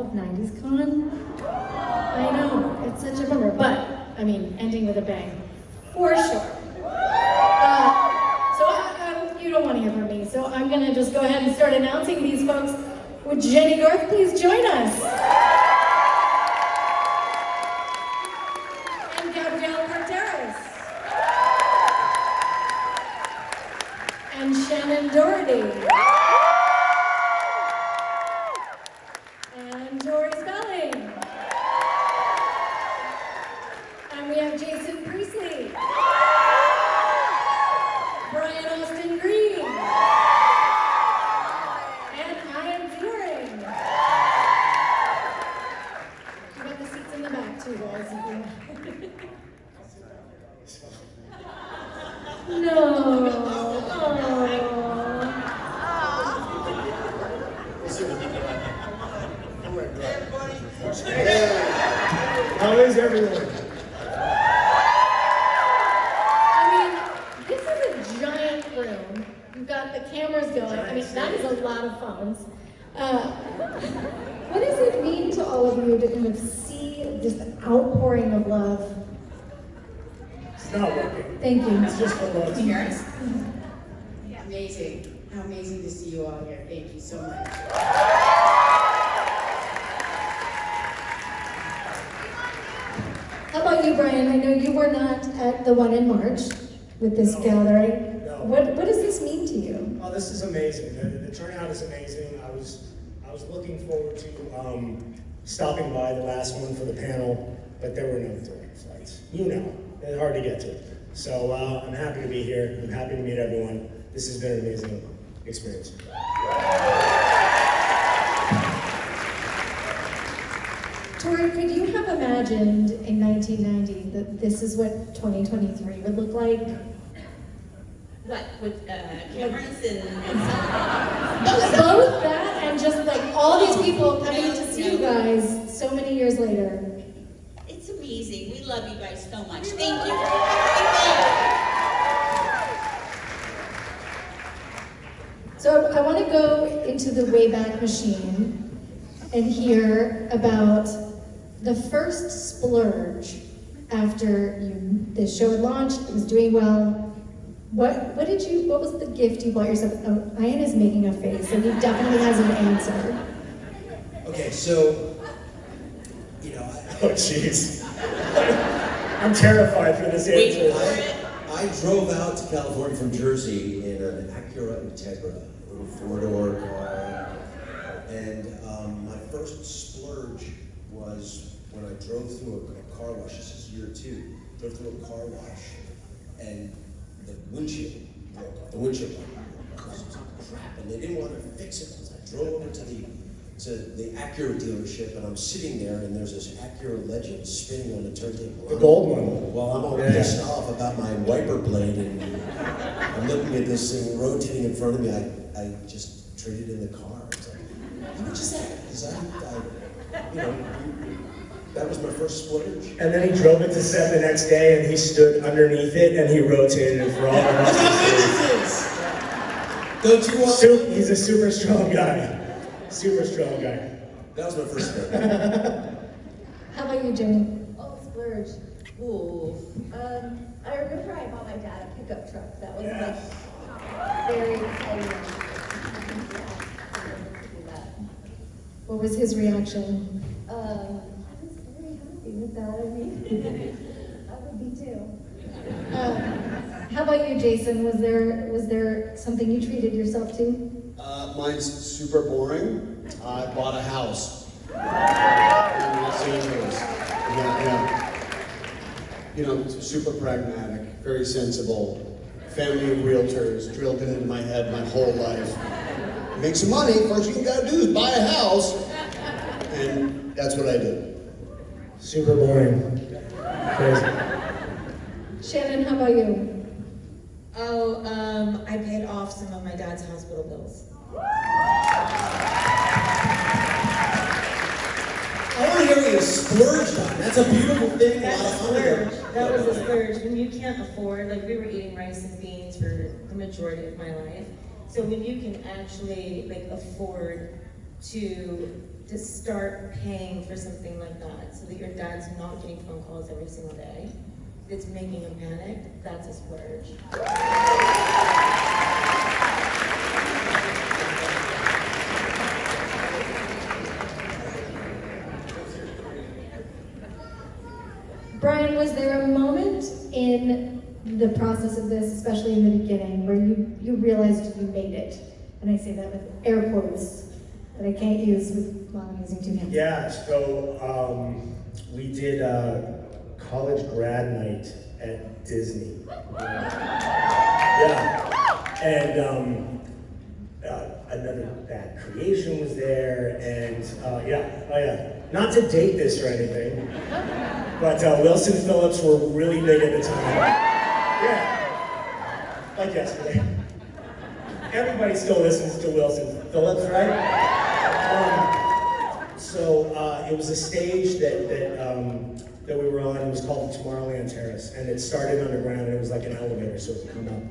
of 90s Con. I know, it's such a bummer, but, I mean, ending with a bang, for sure. You don't want to hear from me, so I'm gonna just go ahead and start announcing these folks. Would Jennie, Garth please join us? And Gabrielle, Carteris. And Shannen, Doherty. And Tori Spelling. And we have Priestley. Ziering. You got the seats in the back too, guys. No. How is everyone? I mean, this is a giant room. You've got the cameras going. I mean, that is a lot of phones. What does it mean to all of you to kind of see this outpouring of love? It's not working. Thank you. It's just for love. Can you hear us? Amazing. How amazing to see you all here. Thank you so much. How about you, Brian? I know you were not at the one in March with this gathering. No. What does this mean to you? Oh, this is amazing. The turnout is amazing. I was looking forward to stopping by the last one for the panel, but there were no direct flights. You know, it's hard to get to. So I'm happy to be here. I'm happy to meet everyone. This has been an amazing experience. Tori, could you have imagined in 1990 that this is what 2023 would look like? What, with cameras and Both that and just like all these people coming to see you guys so many years later. It's amazing. We love you guys so much. Thank you for everything. So I want to go into the Wayback Machine and hear about the first splurge after the show had launched. It was doing well. What was the gift you bought yourself? Oh, Ian is making a face, so he definitely has an answer. Okay, so, Oh, jeez. I'm terrified for this answer. I drove out to California from Jersey in an Acura Integra, a little four-door car, and my first splurge was when I drove through a car wash. This is year 2. Drove through a car wash, and the windshield broke off. The windshield broke off. It was crap, and they didn't want to fix it. So I drove over to the Acura dealership, and I'm sitting there, and there's this Acura Legend spinning on the turntable. The gold one. Well, I'm all pissed off about my wiper blade, and I'm looking at this thing rotating in front of me. I just traded in the car. I was like, how much is that? Because that was my first splurge. And then he drove it to set the next day, and he stood underneath it, and he rotated it for all the rest of the Don't you want? He's a super strong guy. Super strong guy. That was my first splurge. How about you, Jennie? Oh, splurge. Ooh. I remember I bought my dad a pickup truck. That was like very exciting. What was his reaction? I was very happy with that. I mean, I would be too. How about you, Jason? Was there something you treated yourself to? Mine's super boring. I bought a house in Los Angeles. Yeah. Super pragmatic, very sensible. Family of realtors drilled it into my head my whole life. Make some money, first thing you gotta do is buy a house. And that's what I did. Super boring. Crazy. Shannen, how about you? Oh, I paid off some of my dad's hospital bills. I want to hear what you splurged on. That's a beautiful thing. That's a splurge. That was a splurge. When you can't afford, like we were eating rice and beans for the majority of my life. So when you can actually afford to start paying for something like that so that your dad's not getting phone calls every single day, it's making him panic, that's a splurge. Brian, was there a moment in the process of this, especially in the beginning, where you realized you made it? And I say that with air quotes that I can't use while I'm using two hands. Yeah, so we did a college grad night at Disney. Yeah, and another bad creation was there, and not to date this or anything, but Wilson Phillips were really big at the time. Yeah, like yesterday. Everybody still listens to Wilson Phillips, right? So it was a stage that we were on. It was called the Tomorrowland Terrace, and it started underground, and it was like an elevator, so it would come up.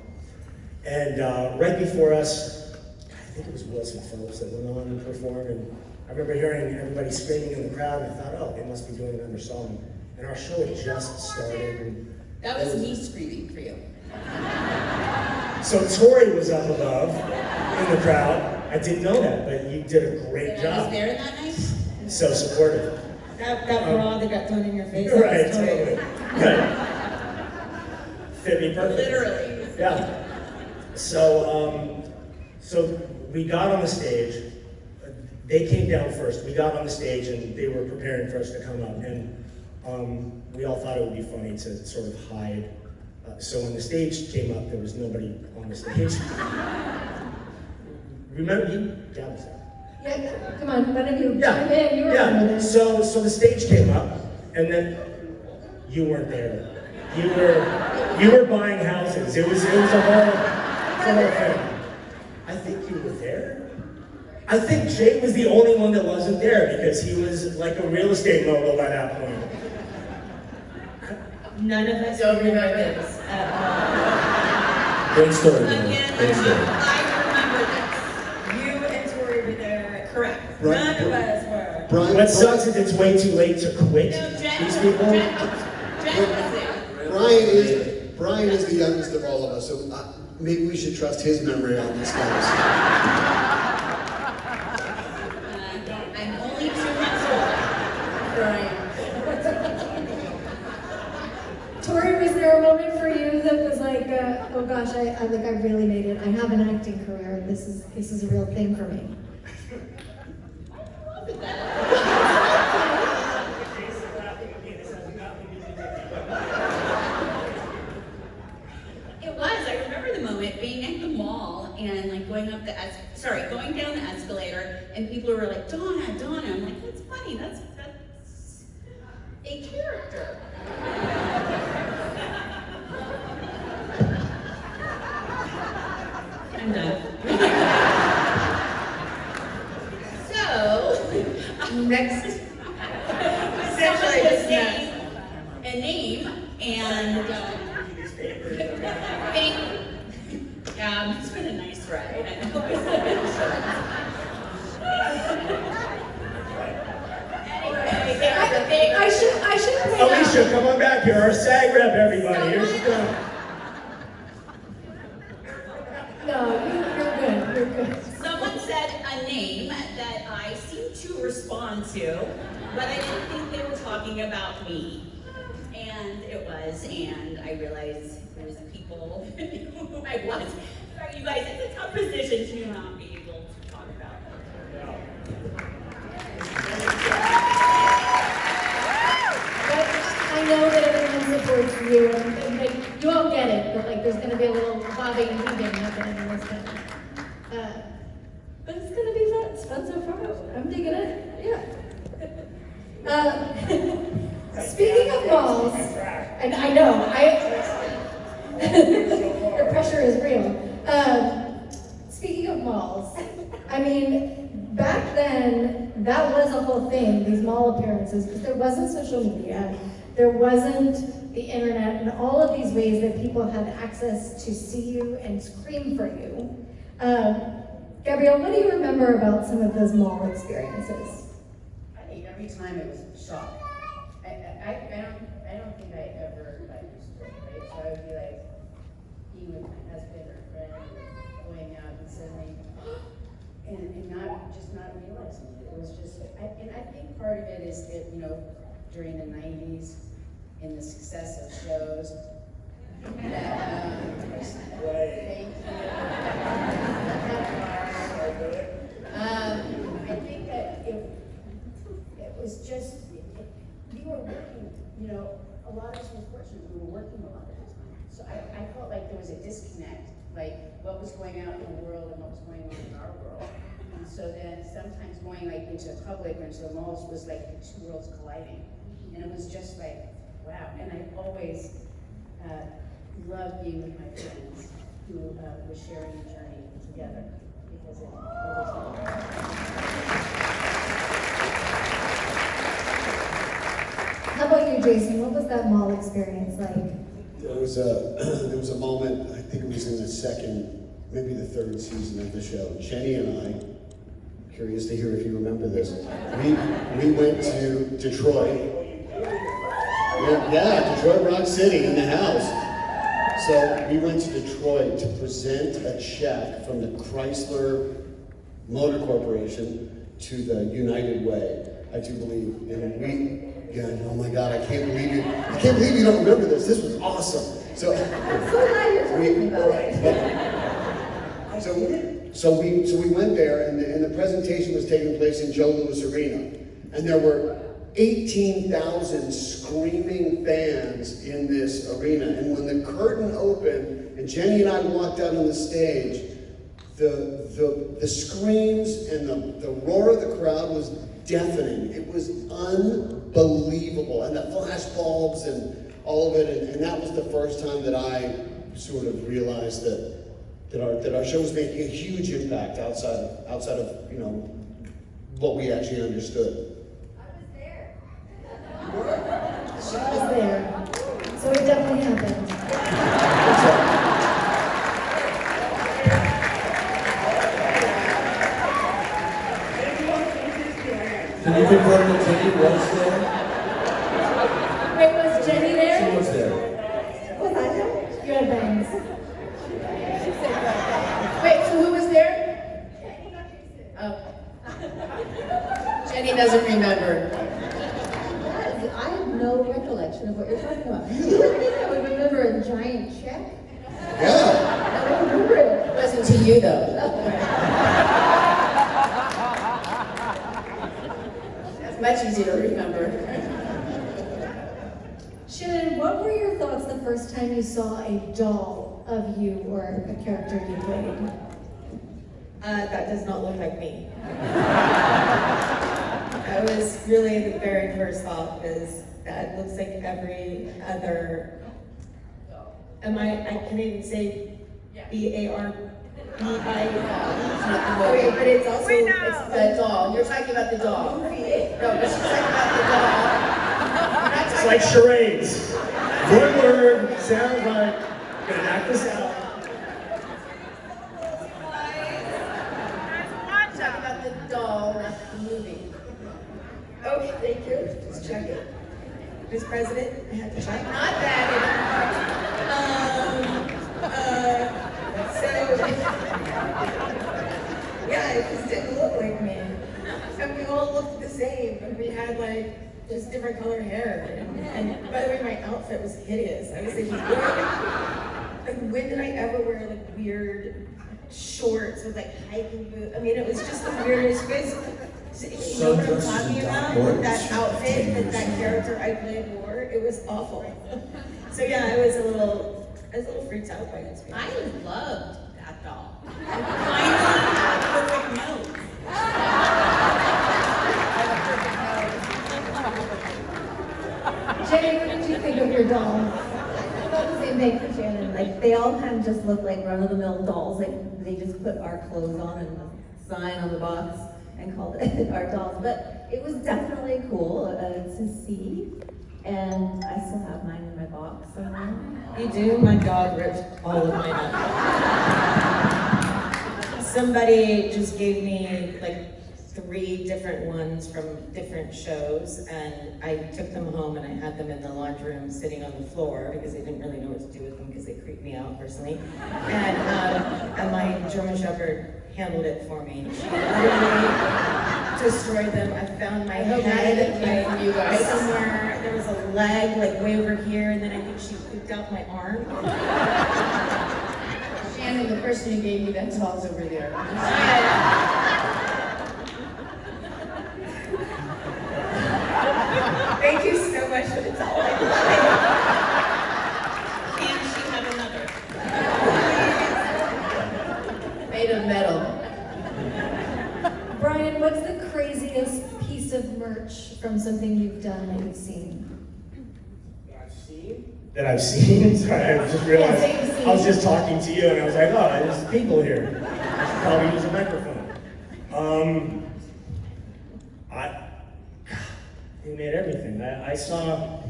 And right before us, I think it was Wilson Phillips that went on and performed, and I remember hearing everybody screaming in the crowd, and I thought, oh, they must be doing another song. And our show had just started. And That was me screaming for you. so Tori was up above in the crowd. I didn't know that, but you did a great And I job. was there that night. So supportive. That bra that got thrown in your face. Right, that was totally. Right. Fit me perfect. Literally. Yeah. So, so we got on the stage. They came down first. We got on the stage, and they were preparing for us to come up. And we all thought it would be funny to sort of hide. So when the stage came up, there was nobody on the stage. Remember you? Yeah, was there. Yeah, come on, one of you chime in. You were Yeah. on this. So the stage came up, and then you weren't there. You were buying houses. It was a whole thing. I think you were there. I think Jay was the only one that wasn't there because he was like a real estate mogul by that point. None of us remember this at all. Great story, man. Again, Great story. I remember You and Tori were there. Correct. None of us were. Brian, What sucks is it's way too late to quit this. No, Jen, these people. Jen was there. Brian is the youngest of all of us, so maybe we should trust his memory on this, guys. I'm only 2 months older. Brian. Tori, was there a moment for you that was like, oh gosh, I really made it. I have an acting career, and this is a real thing for me. It was. I remember the moment being at the mall and like going down the escalator, and people were like, Donna. I'm like, that's funny. That's a character. I'm done. So, next. Someone was saying a name, and it's been a nice ride. I know. Anyway, I should point out. Alicia, come on back here. Our SAG rep, everybody. Here she comes. No, you're good. someone said a name that I seemed to respond to, but I didn't think they were talking about me. And it was, and I realized there was people who knew who I was. Sorry, you guys, it's a tough position to not be able to talk about. But I know that everyone supports you, and like, you all get it, but like there's gonna be a little bobbing and weaving happening in this thing. But it's gonna be fun. It's fun so far. I'm digging it. Yeah. Speaking of malls, and I know, the pressure is real. Speaking of malls, I mean, back then, that was a whole thing, these mall appearances, because there wasn't social media, there wasn't the internet, and all of these ways that people had access to see you and scream for you. Gabrielle, what do you remember about some of those mall experiences? Every time it was a shock. I don't think I ever got used to it, right? So I would be like, being with my husband or friend, or going out and suddenly, and not realizing it. It was just, and I think part of it is that, during the 90s, in the success of shows, that, thank you. I think that it was just, we were working, a lot of us were fortunate, we were working a lot of the time. So I felt like there was a disconnect, like what was going out in the world and what was going on in our world. And so then sometimes going like into the public or into the malls was like the two worlds colliding. And it was just like, wow. And I always loved being with my friends who were sharing the journey together because it was How about you, Jason? What was that mall experience like? There was a moment, I think it was in the second, maybe the third season of the show. Jennie and I, curious to hear if you remember this, we went to Detroit. Yeah, Detroit Rock City in the house. So we went to Detroit to present a check from the Chrysler Motor Corporation to the United Way, I do believe. And oh my God, I can't believe you don't remember this. This was awesome. So I'm so glad you're talking about it. So we went there, and the presentation was taking place in Joe Louis Arena, and there were 18,000 screaming fans in this arena. And when the curtain opened and Jennie and I walked out on the stage, the screams and the roar of the crowd was deafening. It was unbelievable. And the flash bulbs and all of it, and that was the first time that I sort of realized that our show was making a huge impact outside of what we actually understood. She was there. So it definitely happened. Can you confirm that Jennie was there? Wait, was Jennie there? She was there. Was I there? You had bangs. Wait, so who was there? Oh. Jennie doesn't remember. I have no recollection of what you're talking about. You would think I would remember a giant check? Yeah. I don't remember it. It wasn't to you though. That's much easier to remember. Shannen, what were your thoughts the first time you saw a doll of you or a character you played? That does not look like me. That was really the very first thought, is that looks like every other, I can't even say B-A-R-B-I. Okay, but it's also, it's the doll. You're talking about the doll. No, but she's talking about the doll. It's like charades. One word, sound like, gonna act this out. Talking about the doll, not the movie. Okay, thank you. Just check it. Ms. President, I had to check. Not that Yeah, it just didn't look like me. And we all looked the same, and we had like just different color hair. And by the way, my outfit was hideous. I was thinking, when did I ever wear like weird shorts with like hiking boots? I mean, it was just the weirdest. You guys, you know what I'm talking about? That outfit that character I played wore, it was awful. So yeah, I was a little freaked out by this. I loved that doll. And finally had a perfect nose. Jennie, what did you think of your doll? About the same thing for Shannen. Like, they all kind of just look like run-of-the-mill dolls. Like, they just put our clothes on and a sign on the box and called it our dolls. But it was definitely cool to see. And I still have mine in my box somewhere. You do? My dog ripped all of mine up. somebody just gave me like 3 different ones from different shows, and I took them home and I had them in the laundry room sitting on the floor because I didn't really know what to do with them because they creeped me out personally. And my German Shepherd handled it for me. She literally destroyed them. I found my head like you guys. somewhere. There was a leg like way over here, and then I think she pooped out my arm. Shannen, the person who gave me that doll's over there. Thank you so much for the doll. Can she have another? Made of metal. Brian, what's the craziest piece of merch from something you've done that you've seen? That I've seen. Sorry, I just realized Yeah, that you've seen. I was just talking to you and I was like, oh, there's people here. I should probably use a microphone. You made everything. I saw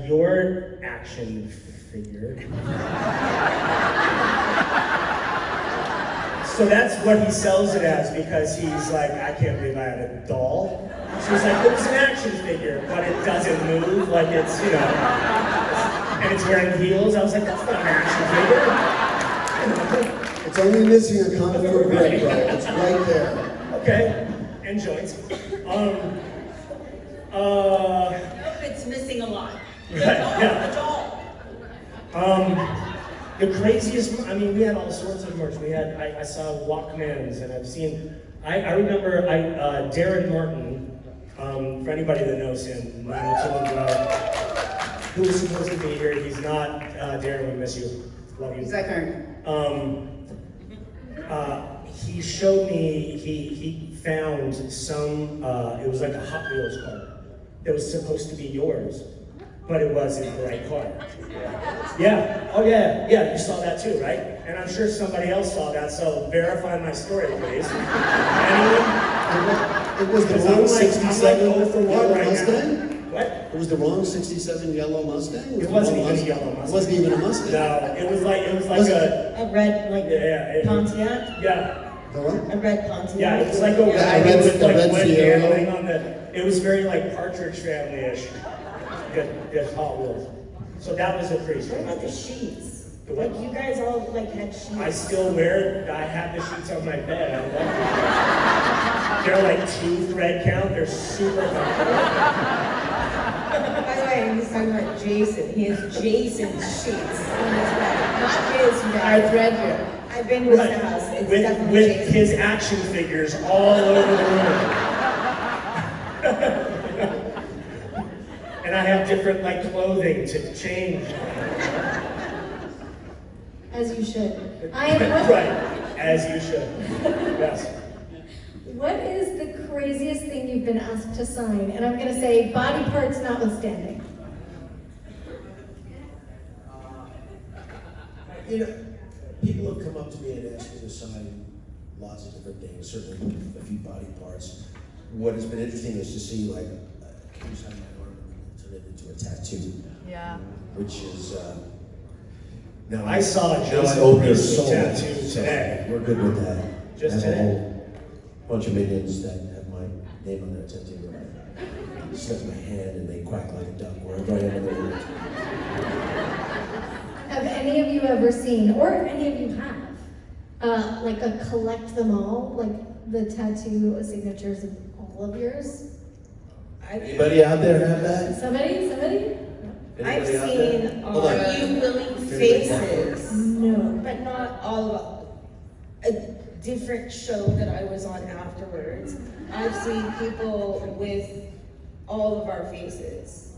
your action figure. So that's what he sells it as because he's like, I can't believe I had a doll. So he's like, it was an action figure, but it doesn't move, like it's, you know, and it's wearing heels. I was like, that's not an action figure. It's only missing a contour bit, bro. It's right there. Okay, and joints. Nope, it's missing a lot. The Right, doll, yeah. the doll. The craziest, I mean, we had all sorts of merch. I saw Walkmans, and I've seen, I remember Darren Martin, for anybody that knows him, who was supposed to be here, he's not. Darren, we miss you. Love you. Is that current? He showed me, he found some, it was like a Hot Wheels car that was supposed to be yours, but it wasn't the right car. Yeah, oh yeah, you saw that too, right? And I'm sure somebody else saw that, so verify my story, please. Anyone? It was the Because wrong I'm 67 like 0 for 1 yellow right Mustang? now. What? It was the wrong 67 yellow Mustang? It wasn't even a yellow Mustang. It wasn't even a Mustang. No, it was like Was a, A red, like, yeah. Pontiac? Yeah. The what? A red Pontiac? Yeah, it was like a Yeah, wagon red- with the like red wood Sierra. paneling on the. It was very like Partridge Family-ish. Good Hot Wheels. So that was a crazy What one. about the sheets? The what? Like, you guys all, like, had sheets. I still wear. I have the sheets on my bed. I love them. They're like 2 thread count. They're super comfortable. By the way, he's talking about Jason. He has Jason's sheets on his bed, not his bed. Our thread here. I've been to his house. It's definitely With Jason. his action figures all over the room. And I have different like clothing to change. As you should. I am Right, as you should. Yes. What is the craziest thing you've been asked to sign? And I'm going to say body parts notwithstanding. You know, people have come up to me and asked me to sign lots of different things, certainly a few body parts. What has been interesting is to see, like, can you sign my arm and turn it into a tattoo? Yeah. Which is, now I saw now I Jason own their Priestley soul, tattoo so today. we're good with that. Just I have today. a whole bunch of minions that have my name on their tattoo. I slip my hand and they quack like a duck wherever I am in the world. Have any of you ever seen, or any of you have, like a collect them all, like the tattoo signatures of all of yours? Anybody out there have that? Somebody? I've Anybody out there? seen Hold on. Are You Willing Faces, No. but not all of a different show that I was on afterwards. I've seen people with all of our faces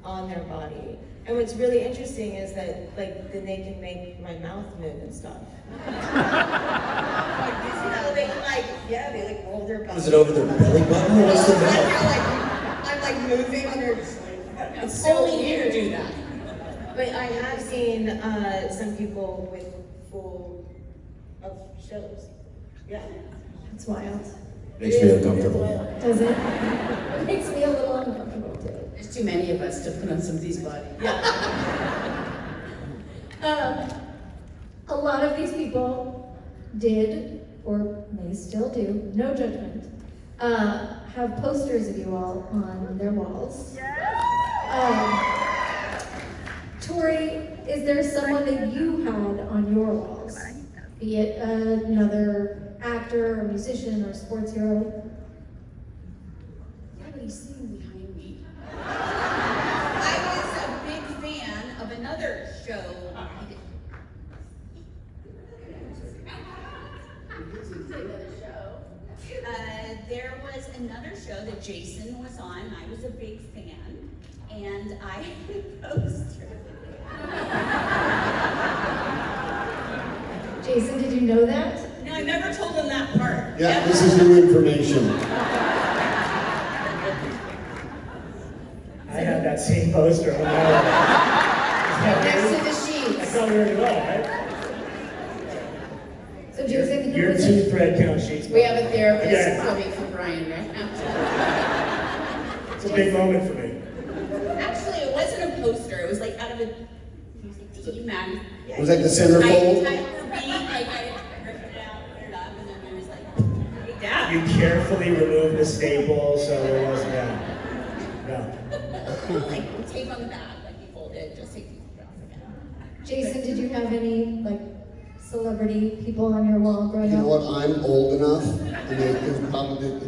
on their body. And what's really interesting is that, like, then they can make my mouth move and stuff. They like roll their belly. Is it over their belly button or what's the matter? I'm like moving on their. It's so Only you weird. do that. But I have seen some people with full of shows. Yeah. It's wild. Makes me uncomfortable. Does it? It makes me a little uncomfortable too. There's too many of us to put on somebody's body. A lot of these people did or may still do, no judgment, have posters of you all on their walls. Tori, is there someone that you had on your walls? Be it another actor or musician or sports hero? Somebody's sitting behind me. I was a big fan of another show. There was another show that Jason was on. I was a big fan, and I had a poster. Jason, did you know that? No, I never told him that part. Yeah, this is new information. I had that same poster on my wall. Next to the That's sheets. how we already well, right? So Jason, who Your was two it? thread count sheets. We have a therapist Again. coming for Brian right now. It's a big moment for me. Actually, it wasn't a poster. It was like out of a TV magazine. It was like the centerfold. I ripped it out, put it up, and then there was like, hey, Dad. You carefully removed the staple, so there was, yeah. Like tape on the back, like you fold it, just take the off again. Jason, did you have any like celebrity people on your wall growing You up? know what? I'm old enough, and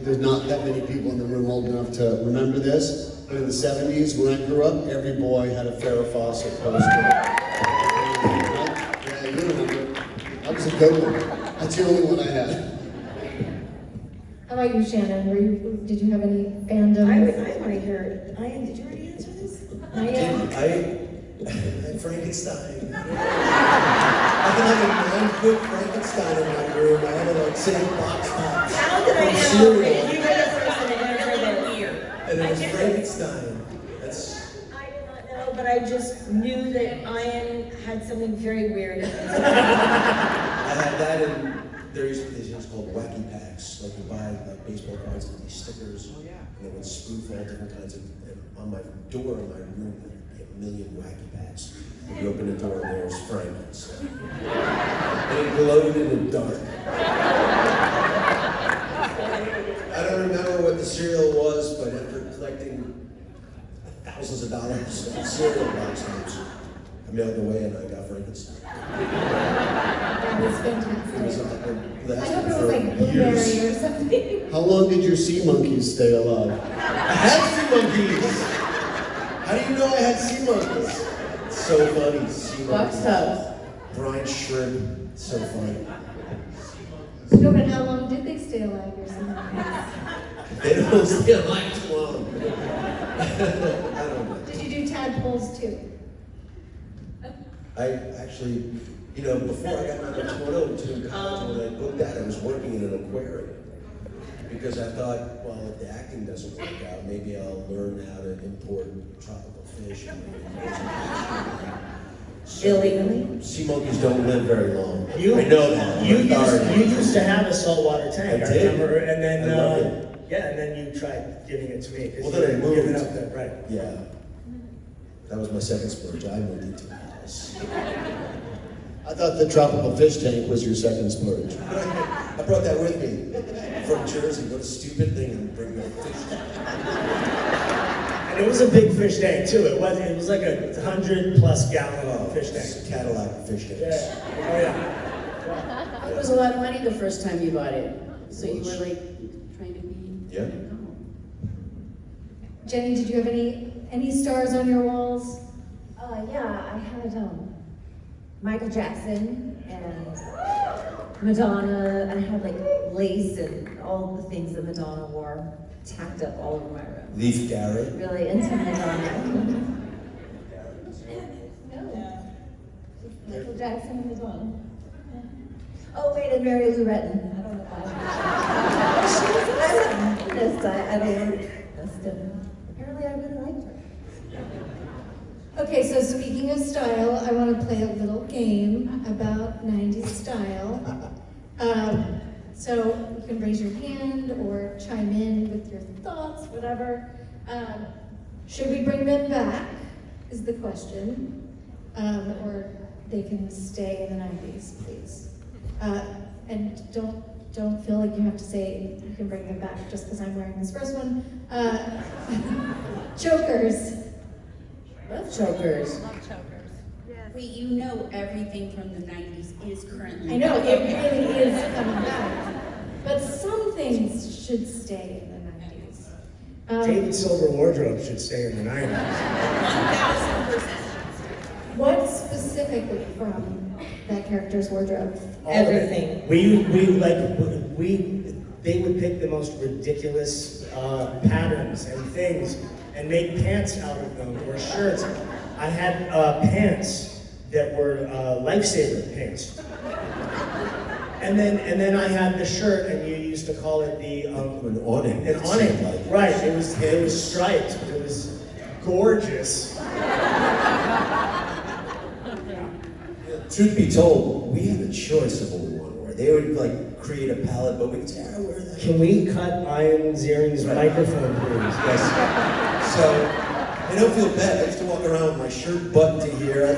there's not that many people in the room old enough to remember this. But in the 70s, when I grew up, every boy had a Farrah Fawcett poster. Yeah, you remember. That was a good one. That's the only one I had. How about you, Shannen? Did you have any fandom? I want to hear. Ian, did you already answer this? I Frankenstein. I had like a 9-foot Frankenstein in my room. I had it like sitting box tops. How did I from know? cereal. You were the person that answered that. And it was Frankenstein. That's I did not know, but I just knew that Ian had something very weird. I had that, and there used to be these things called wacky packs. Like you buy like baseball cards and these stickers, and they would spoof all different kinds of. And on my door in my room, there'd be a million wacky packs. And you open the door, and there was Frankenstein, and it glowed in the dark. I don't remember what the cereal was, but after collecting thousands of dollars of cereal box tops, I mailed away and I got Frankenstein. That was fantastic. It was I lasted hope it was for like years. blueberry or something. How long did your sea monkeys stay alive? I had sea monkeys! How do you know I had sea monkeys? It's so funny, sea Box monkeys. tops. Brine shrimp, so funny. No, but how long did they stay alive or something? They don't stay alive too long. I don't know. Did you do tadpoles too? I actually, you know, before I got my Toronto to college, when I booked that, I was working in an aquarium. Because I thought, well, if the acting doesn't work out, maybe I'll learn how to import tropical fish. And Illegally? Sea monkeys don't live very long. I know that. You used to have a saltwater tank, I I did. remember, and then, I loved it. yeah, and then you tried giving it to me. 'Cause Well, you then I had moved. given up that, right. Yeah. That was my second splurge. I moved into a house. I thought the tropical fish tank was your second splurge. I brought that with me from Jersey. What a stupid thing to bring the fish tank. And it was a big fish tank too. It was like a 100+ gallon fish tank. It's a Cadillac fish tank. Yeah. Oh yeah. It was a lot of money the first time you bought it. So you were like trying to be. Yeah. Jennie, did you have any stars on your walls? Yeah, I had Michael Jackson and Madonna, and I had like lace and all the things that Madonna wore tacked up all over my room. Leaf Garrett. Really into Madonna. No. Michael Jackson and Madonna. Oh wait, and Mary Lou Retton. I don't know why. I don't know. Apparently I really liked her. Okay, so speaking of style, I want to play a little game about 90s style. So you can raise your hand or chime in with your thoughts, whatever. Should we bring them back, is the question. Or they can stay in the 90s, please. And don't don't feel like you have to say you can bring them back just because I'm wearing this first one. Chokers. Love chokers. Wait, you know everything from the 90s is currently. I know, it really is coming back. But some things should stay in the 90s. David Silver wardrobe should stay in the 90s. 1000%. What specifically from that character's wardrobe? All of it. Everything. They would pick the most ridiculous patterns and things and make pants out of them or shirts. I had pants that were lifesaver pants. And then I had the shirt, and you used to call it the An awning. an awning. Right. It was striped. It was gorgeous. Truth be told, we had a choice of what we want to wear. They would like create a palette, but we could say, I wear that. Can we cut Ian Ziering's microphone, please? Yes. So, I don't feel bad. I used to walk around with my shirt buttoned to here.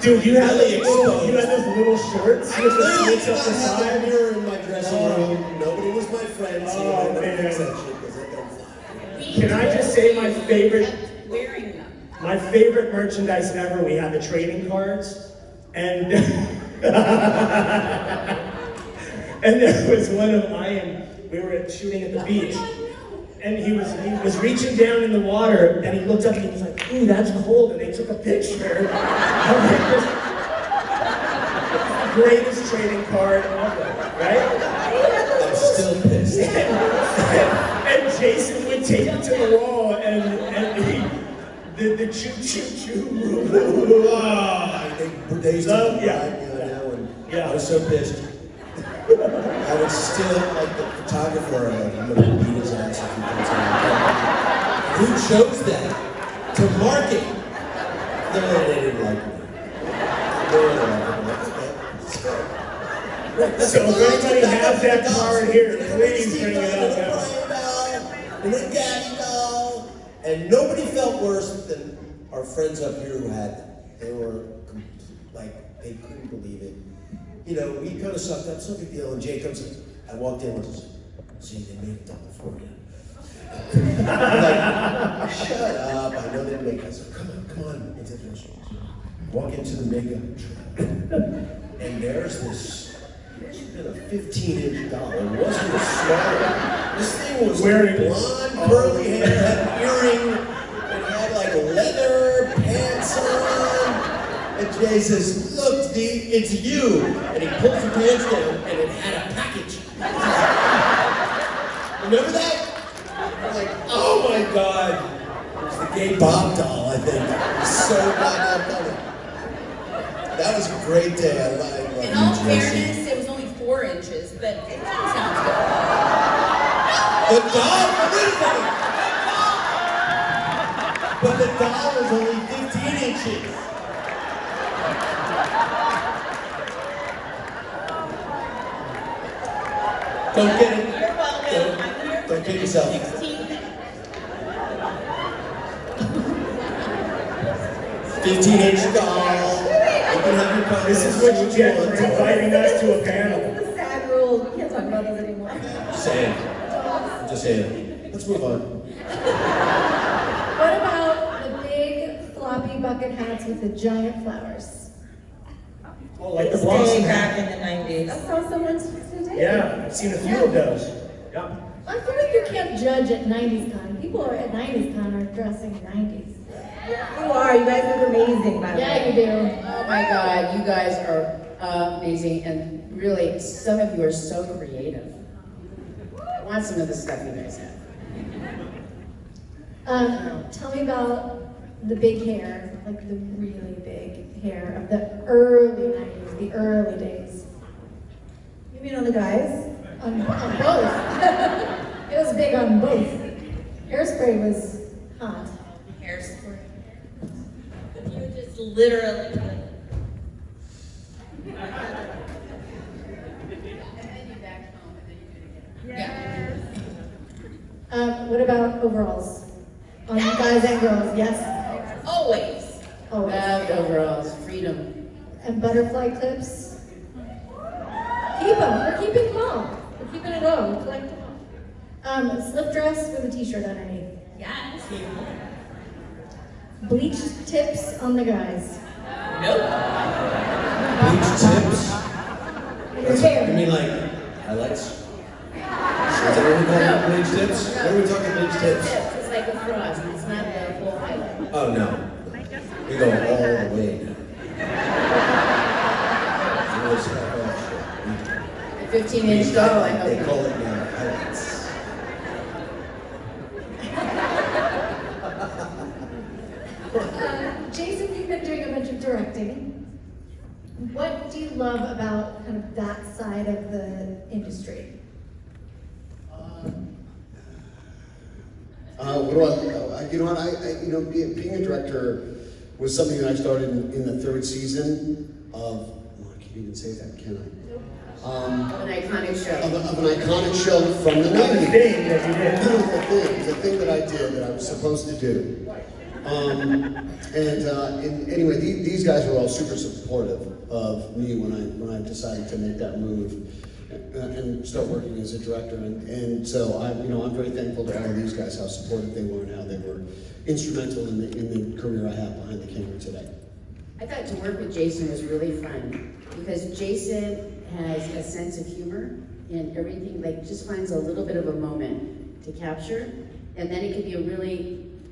Dude, you had Really those exposed. little shorts with the Literally slits up the had a side. mirror in my dressing room. Nobody was my friend, so Oh, I never man. fixed that shit because I don't fly. Can I just say my favorite? Kept wearing them. My favorite merchandise ever, we had the trading cards, and and there was one of Ian, we were shooting at the beach, and he was reaching down in the water, and he looked up and he was like, ooh, that's cold, and they took a picture of like this greatest trading card ever, right? I'm still pissed. And Jason would take it to the wall, and the choo choo choo. They used to Love, yeah. ride me on that one. Yeah. I was so pissed. I would still, like the photographer, I'm gonna beat his ass if he comes out. Who chose that to market? They didn't like me. They didn't like me. So if anybody has that card here, please bring it up now. And then Gabby doll. And nobody felt worse than our friends up here who had them. They were like, they couldn't believe it. You know, we kind of sucked up, so big deal. And Jay comes in, I walked in and was like, see, they made it double for you. I'm like, shut up, I know they make it. I said, come on, into the restaurant. Walk into the makeup shop. And there's this, it should have been a 15-inch doll. It wasn't a small one. This thing was Wearing blonde, curly hair, had an earring, and had like leather pants on. And Jay says, look, D, it's you. And he pulls the pants down, and it had a package. Remember that? I'm like, oh my God. It was the gay Bob doll, I think. It was so goddamn funny. That was a great day. I love In all you, Jason. fairness, it was only 4 inches, but it sounds The doll? Wait a second. But the doll was only 15 inches. Don't get it. good. You're welcome. I'm here for Don't get yourself. 16 minutes. 15-inch doll. You can have your comments. This is what you get for inviting us to a panel. It's a sad rule. We can't talk about this anymore. Just saying. Just saying. Let's move on. What about the big floppy bucket hats with the giant flowers? Oh, like the Stay blossom back hat. in the 90s. I saw someone today. Yeah, I've seen a few of those. Yeah. I feel like you can't judge at 90s con. People are at 90s con are dressing 90s. You are. You guys look amazing, by the Yeah, way. you do. Oh my God, you guys are amazing, and really, some of you are so creative. I want some of the stuff you guys have. Tell me about the big hair, like the really big hair of the early 90s, the early days. You mean on the guys? On both. It was big on both. Hairspray was hot. Hairspray. You would just literally. Yeah. What about overalls? On guys and girls, yes? Always. Always. Loved overalls, freedom. And butterfly clips? Keep them. We're keeping them all. We're keeping it all. We collect them all. Slip dress with a t-shirt underneath. Yes. Bleach tips on the guys. Nope. Bleach tips? Your hair. You mean like highlights? Is that what we call bleach tips? What are we talking bleach tips? It's like a frost, it's not the whole highlight. Oh, no. We go all the way down. It's really half off shit. 15-inch doll, I They hope. call it now highlights. Jason, you've been doing a bunch of directing. What do you love about kind of that side of the industry? What do you know what, being a director was something that I started in the third season of, I can't even say that, can I? An iconic show. Of an iconic show from the 90s. Thing that you did. The thing that I did, that I was supposed to do. Anyway, these guys were all super supportive of me when I decided to make that move and start working as a director. And so I'm very thankful to all of these guys, how supportive they were and how they were instrumental in the career I have behind the camera today. I thought to work with Jason was really fun because Jason has a sense of humor and everything, like just finds a little bit of a moment to capture. And then it could be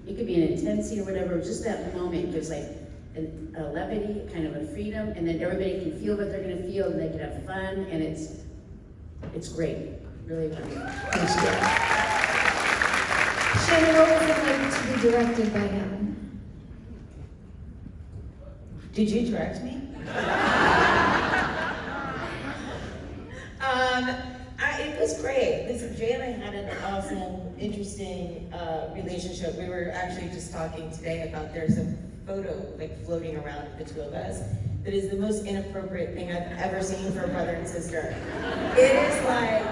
it could be an intense scene or whatever, just that moment gives like a levity, kind of a freedom, and then everybody can feel what they're gonna feel and they can have fun, and it's great, really fun. Thanks, guys. Shannen, what was it like to be directed by him? Did you direct me? It was great. Listen, Jay and I had an awesome, interesting relationship. We were actually just talking today about there's a photo like floating around of the two of us that is the most inappropriate thing I've ever seen for a brother and sister. It is like,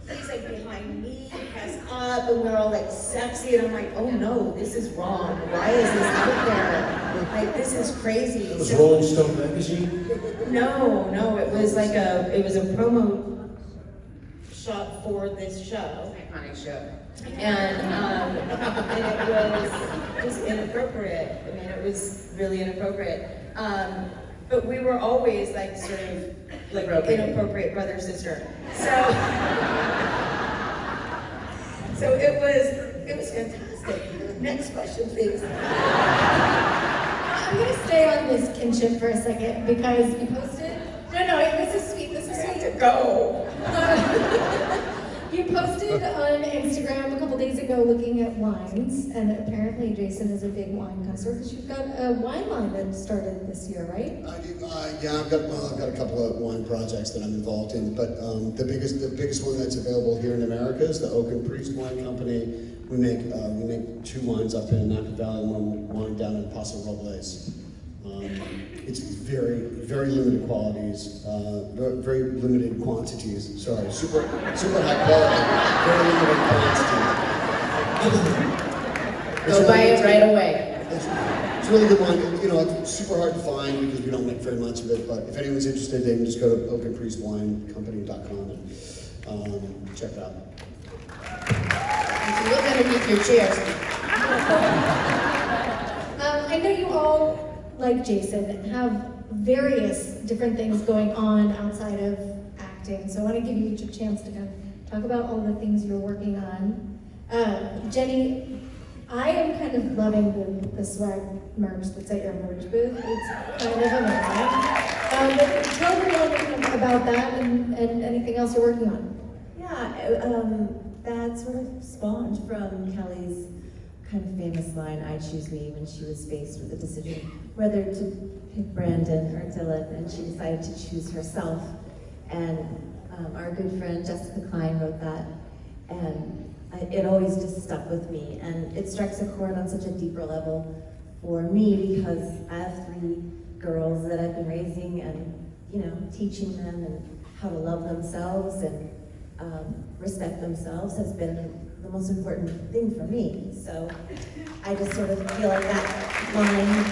he's like behind me, pressed up, and we're all like sexy, and I'm like, oh no, this is wrong. Why is this out there? Like, this is crazy. It was Rolling Stone magazine? No, it was like a promo shot for this show. Iconic show. And it was just inappropriate. I mean, it was really inappropriate. But we were always like sort of like inappropriate brother sister. So it was fantastic. Next question, please. I'm gonna stay on this kinship for a second because you posted. No, this is sweet. This is sweet. To go. You posted on Instagram a couple days ago looking at wines, and apparently Jason is a big wine connoisseur because you've got a wine line that started this year, right? Yeah, I've got a couple of wine projects that I'm involved in, but the biggest one that's available here in America is the Oak and Priest Wine Company. We make 2 wines up in Napa Valley, one wine down in Paso Robles. It's very, very limited qualities, very limited quantities. Sorry, super high quality, very limited quantities. Go buy it right away. It's a really good wine. It's super hard to find because we don't make very much of it. But if anyone's interested, they can just go to oakandpriestwinecompany.com and check it out. If you look underneath your chairs, I know you all, like Jason, have various different things going on outside of acting. So I want to give you each a chance to kind of talk about all the things you're working on. Jennie, I am kind of loving the swag merch that's at your merch booth. It's kind of amazing. But tell everyone about that and anything else you're working on. Yeah, that sort of spawned from Kelly's kind of famous line, "I choose me," when she was faced with the decision whether to pick Brandon or Dylan, and she decided to choose herself. And our good friend Jessica Klein wrote that, and it always just stuck with me. And it strikes a chord on such a deeper level for me because I have 3 girls that I've been raising and teaching them and how to love themselves and respect themselves has been the most important thing for me. So I just sort of feel like that line,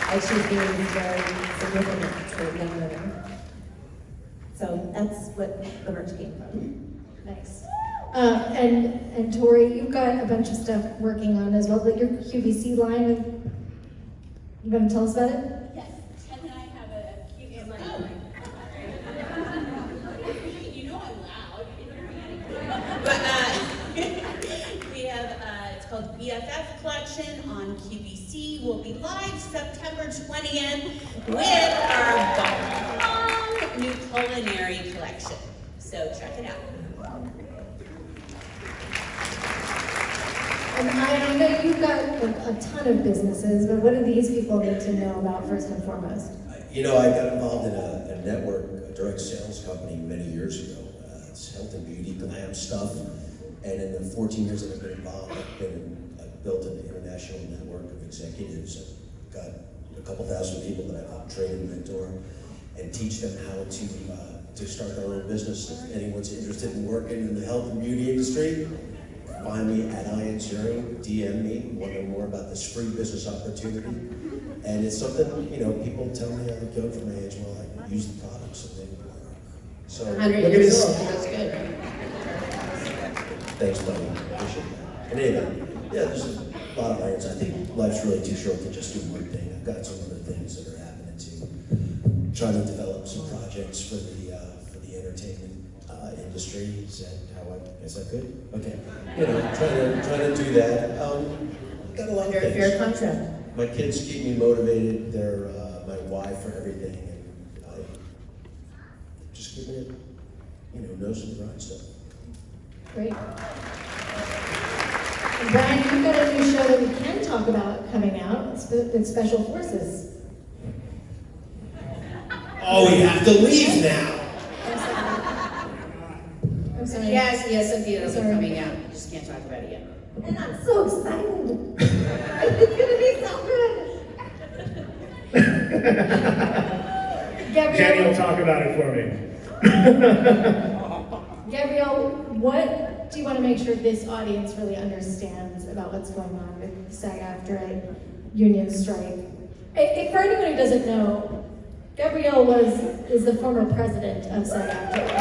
"I choose me," is very significant to young women. So that's what the merch came from. Nice. And Tori, you've got a bunch of stuff working on as well, but your QVC line, you want to tell us about it? Yes, Ted and I have a cute You know I'm loud. But we have, it's called BFF Collection on QVC. We'll be live September 20th with our bomb new culinary collection. So check it out. And I know you've got a ton of businesses, but what do these people need to know about first and foremost? You know, I got involved in a network, a direct sales company many years ago. It's health and beauty, glam stuff. And in the 14 years that I've been involved, I've built an international network of executives. I've got a couple thousand people that I help train and mentor and teach them how to start their own business. If anyone's interested in working in the health and beauty industry, find me at Ziering, DM me, want to know more about this free business opportunity. And it's something, you know, people tell me I look young for my age, well, I use the products and they work. So, 100 look at years this. old, that's good, right? Thanks, buddy. Appreciate that. And anyway, yeah, there's a lot of irons. I think life's really too short to just do one thing. I've got some other things that are happening too. Trying to develop some projects for the entertainment industry. Is that good? Okay. You know, trying to do that. Got a lot of things. Fair contract. My kids keep me motivated. They're my why for everything, and I just keeping it, you know, nose to the grindstone. Great. And Brian, you've got a new show that we can talk about coming out. It's Special Forces. Oh, we have to leave now. I'm sorry. Yes, Cynthia, it'll be Sorry. coming out, you just can't talk about it yet. And I'm so excited. It's gonna be so good. Gabrielle, Jennie will talk about it for me. Gabrielle, what do you want to make sure this audience really understands about what's going on with SAG-AFTRA union strike? For anyone who doesn't know, Gabrielle is the former president of SAG-AFTRA.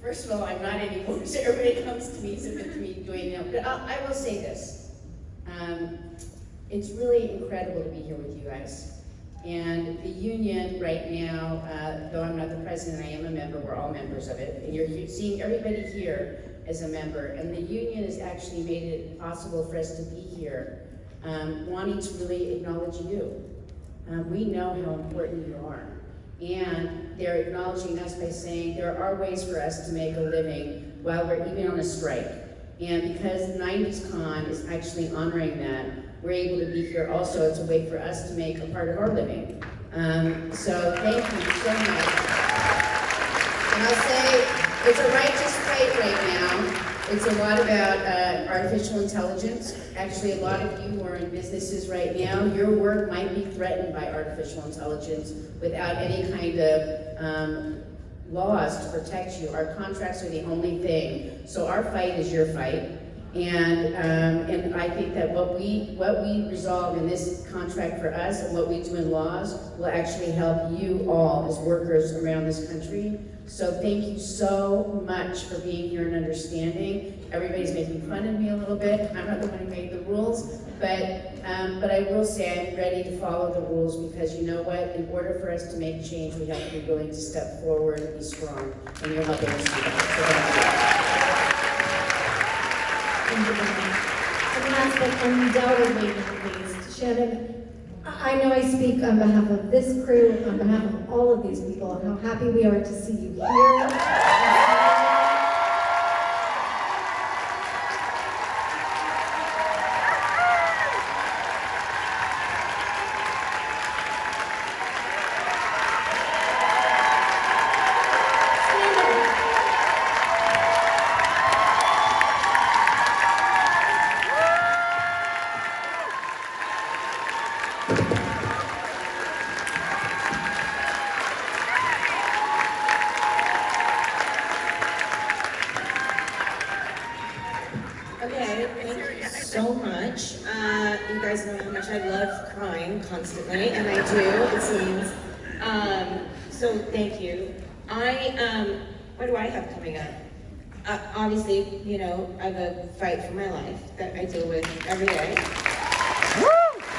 First of all, I'm not anymore, so everybody comes to me, so with me doing it. But I will say this. It's really incredible to be here with you guys. And the union right now, though I'm not the president, I am a member, we're all members of it. And you're seeing everybody here as a member. And the union has actually made it possible for us to be here, wanting to really acknowledge you. We know how important you are. And they're acknowledging us by saying there are ways for us to make a living while we're even on a strike. And because 90s Con is actually honoring that, we're able to be here also. It's a way for us to make a part of our living. So thank you so much. And I'll say it's a righteous fight right now. It's a lot about artificial intelligence. Actually, a lot of you who are in businesses right now, your work might be threatened by artificial intelligence without any kind of laws to protect you. Our contracts are the only thing. So our fight is your fight. And I think that what we resolve in this contract for us and what we do in laws will actually help you all as workers around this country. So thank you so much for being here and understanding. Everybody's making fun of me a little bit. I'm not the one who made the rules, but I will say I'm ready to follow the rules because you know what? In order for us to make change, we have to be willing to step forward and be strong. And you're helping us do that. And last but undoubtedly not least, Shannen, I know I speak on behalf of this crew, on behalf of all of these people, how happy we are to see you here. Okay, thank you so much. You guys know how much I love crying constantly, and I do, it seems. So thank you. What do I have coming up? Obviously, you know, I have a fight for my life that I deal with every day.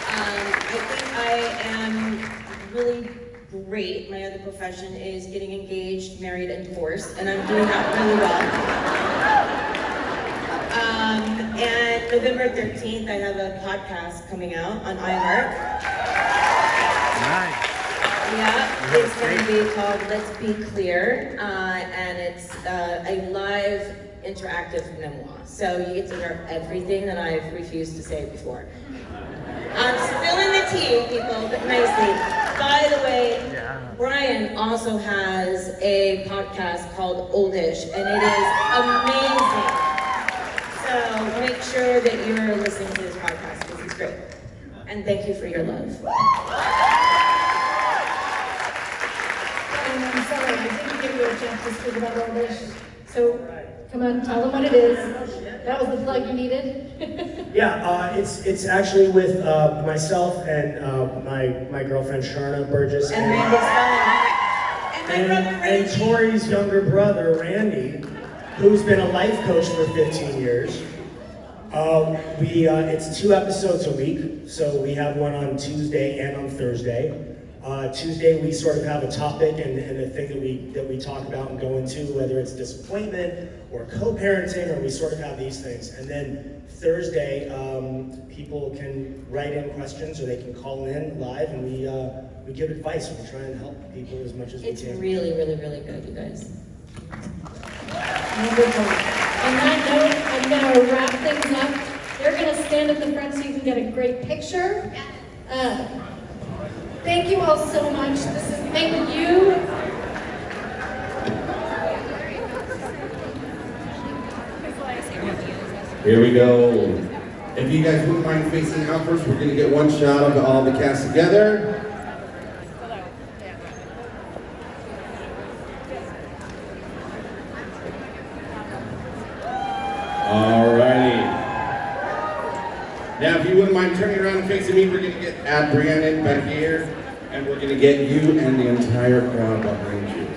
I think I am really great. My other profession is getting engaged, married, and divorced, and I'm doing that really well. And November 13th, I have a podcast coming out on iHeart. Nice. Yeah, it's going to be called Let's Be Clear, and it's a live interactive memoir. So you get to hear everything that I've refused to say before. I'm spilling the tea, people, but nicely. By the way, Brian also has a podcast called Oldish, and it is amazing. So make sure that you're listening to this podcast because it's great. And thank you for your love. And I'm sorry, I didn't give you a chance to speak about all this. So, come on, tell them what it is. That was the plug you needed? Yeah, it's actually with myself and my girlfriend Sharna Burgess And Randy's and my brother Randy. and Tori's younger brother Randy, who's been a life coach for 15 years. It's 2 episodes a week, so we have one on Tuesday and on Thursday. Tuesday we sort of have a topic and a thing that we talk about and go into, whether it's disappointment or co-parenting, or we sort of have these things. And then Thursday, people can write in questions or they can call in live, and we give advice. We try and help people as much as we It's can. really, really, really good, you guys. Wonderful. On that note, I'm gonna wrap things up. They're gonna stand at the front so you can get a great picture. Thank you all so much. Thank you. Here we go. If you guys wouldn't mind facing out first, we're going to get one shot of all the cast together. Alrighty. Now, if you wouldn't mind turning around and facing me, we're going to add Brianna back here, and we're going to get you and the entire crowd behind you.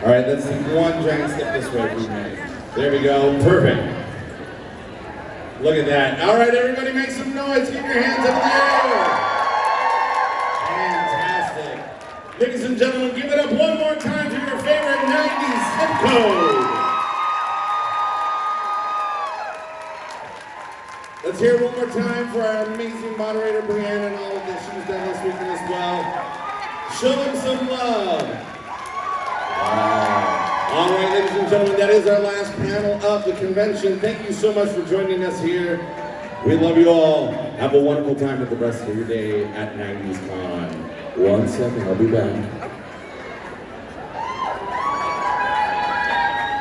All right, let's take one giant step this way, please. There we go. Perfect. Look at that. All right, everybody make some noise. Keep your hands up there. Fantastic. Ladies and gentlemen, give it up one more time for your favorite 90s zip code. Let's hear it one more time for our amazing moderator, Brianna, and all of that she's done this weekend as well. Show them some love. Wow. All right, ladies and gentlemen, that is our last panel of the convention. Thank you so much for joining us here. We love you all. Have a wonderful time at the rest of your day at 90s Con. 1 second, I'll be back.